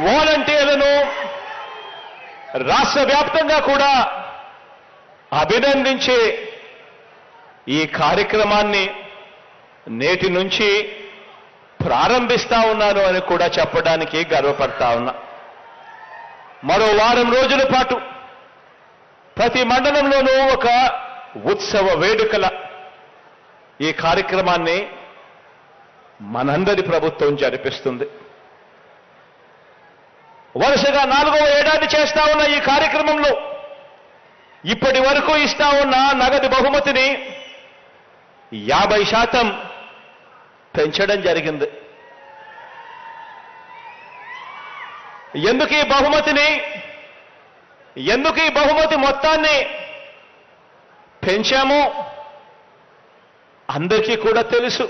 వాలంటీర్లను రాష్ట్ర వ్యాప్తంగా కూడా అభినందించే ఈ కార్యక్రమాన్ని నేటి నుంచి ప్రారంభిస్తా ఉన్నాను అని కూడా చెప్పడానికి గర్వపడతా ఉన్నా. మరో వారం రోజుల పాటు ప్రతి మండలంలోనూ ఒక ఉత్సవ వేడుకల ఈ కార్యక్రమాన్ని మనందరి ప్రభుత్వం జరిపిస్తుంది. వరుసగా 4వ ఏడాది చేస్తా ఉన్న ఈ కార్యక్రమంలో ఇప్పటి వరకు ఇస్తా ఉన్న నగదు బహుమతిని 50% పెంచడం జరిగింది. ఎందుకు ఈ బహుమతి మొత్తాన్ని పెంచామో అందరికీ కూడా తెలుసు.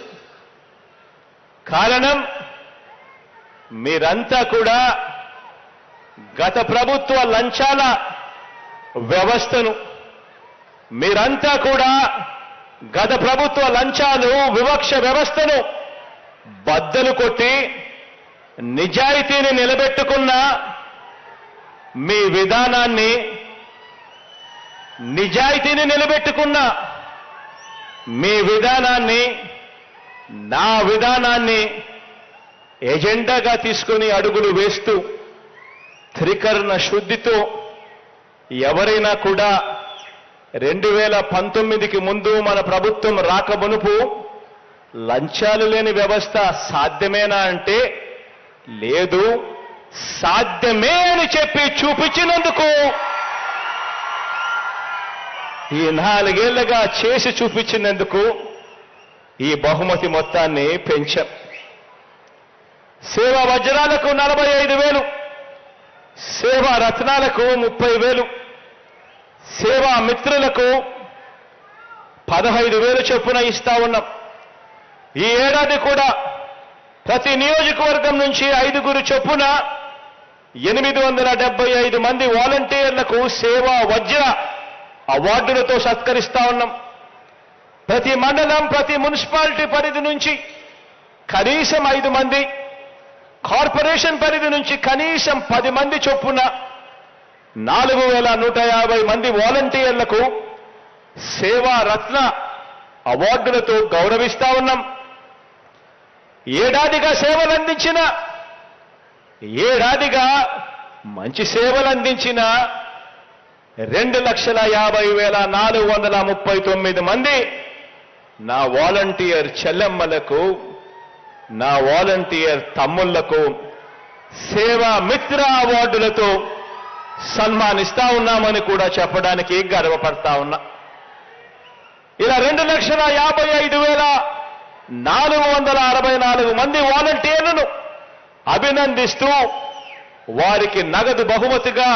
కారణం మీరంతా కూడా గత ప్రభుత్వ లంచాల వ్యవస్థను, మీరంతా కూడా గత ప్రభుత్వ లంచాలు వివక్ష వ్యవస్థను బద్దలు కొట్టి నిజాయితీని నిలబెట్టుకున్న మీ విధానాన్ని, నా విధానాన్ని ఎజెండాగా తీసుకుని అడుగులు వేస్తూ త్రికరణ శుద్ధితో ఎవరైనా కూడా 2019కి ముందు మన ప్రభుత్వం రాకమునుపు లంచాలు లేని వ్యవస్థ సాధ్యమేనా అంటే లేదు, సాధ్యమే అని చెప్పి చూపించినందుకు ఈ 4 ఏళ్లుగా చేసి చూపించినందుకు ఈ బహుమతి మొత్తాన్ని పెంచాం. సేవా వజ్రాలకు 45,000, సేవా రత్నాలకు 30,000, సేవా మిత్రులకు 15,000 చొప్పున ఇస్తా ఉన్నాం. ఈ ఏడాది కూడా ప్రతి నియోజకవర్గం నుంచి 5 చొప్పున 875 మంది వాలంటీర్లకు సేవా వజ్ర అవార్డులతో సత్కరిస్తా ఉన్నాం. ప్రతి మండలం, ప్రతి మున్సిపాలిటీ పరిధి నుంచి కనీసం 5 మంది, కార్పొరేషన్ పరిధి నుంచి కనీసం 10 మంది చొప్పున 4,150 మంది వాలంటీర్లకు సేవా రత్న అవార్డులతో గౌరవిస్తా ఉన్నాం. ఏడాదిగా మంచి సేవలందించిన 2,50,439 మంది నా వాలంటీర్ చెల్లెమ్మలకు, నా వాలంటీర్ తమ్ముళ్లకు సేవా మిత్ర అవార్డులతో సన్మానిస్తా ఉన్నామని కూడా చెప్పడానికి గర్వపడతా ఉన్నా. ఇలా 2,55,464 మంది వాలంటీర్లను అభినందిస్తూ వారికి నగదు బహుమతిగా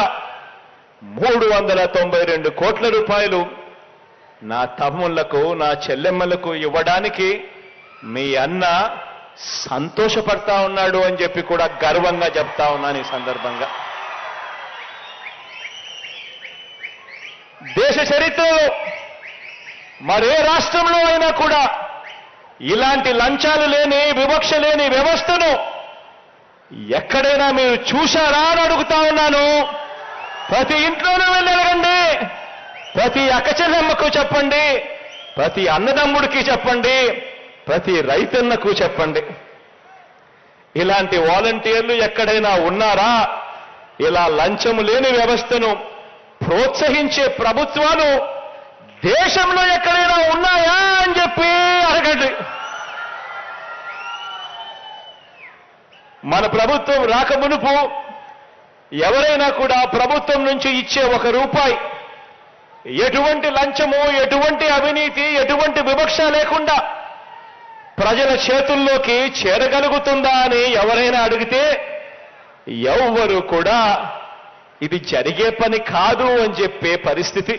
392 కోట్ల రూపాయలు నా తమ్ముళ్లకు, నా చెల్లెమ్మలకు ఇవ్వడానికి మీ అన్న సంతోషపడతా ఉన్నాడు అని చెప్పి కూడా గర్వంగా చెప్తా ఉన్నాను. ఈ సందర్భంగా దేశ చరిత్రలో మరే రాష్ట్రంలో అయినా కూడా ఇలాంటి లంచాలు లేని, వివక్ష లేని వ్యవస్థను ఎక్కడైనా మీరు చూశారా అని అడుగుతా ఉన్నాను. ప్రతి ఇంట్లోనూ వెళ్ళి అడగండి, ప్రతి అక్కచెల్లెమ్మకు చెప్పండి, ప్రతి అన్నదమ్ముడికి చెప్పండి, ప్రతి రైతన్నకు చెప్పండి. ఇలాంటి వాలంటీర్లు ఎక్కడైనా ఉన్నారా? ఇలా లంచము లేని వ్యవస్థను ప్రోత్సహించే ప్రభుత్వాలు దేశంలో ఎక్కడైనా ఉన్నాయా అని చెప్పి అడగండి. మన ప్రభుత్వం రాకమునుపు ఎవరైనా కూడా ప్రభుత్వం నుంచి ఇచ్చే 1 రూపాయి ఎటువంటి లంచము, ఎటువంటి అవినీతి, ఎటువంటి వివక్ష లేకుండా ప్రజల చేతుల్లోకి చేరగలుగుతుందా అని ఎవరైనా అడిగితే ఎవ్వరూ కూడా ఇది జరిగే పని కాదు అని చెప్పే పరిస్థితి.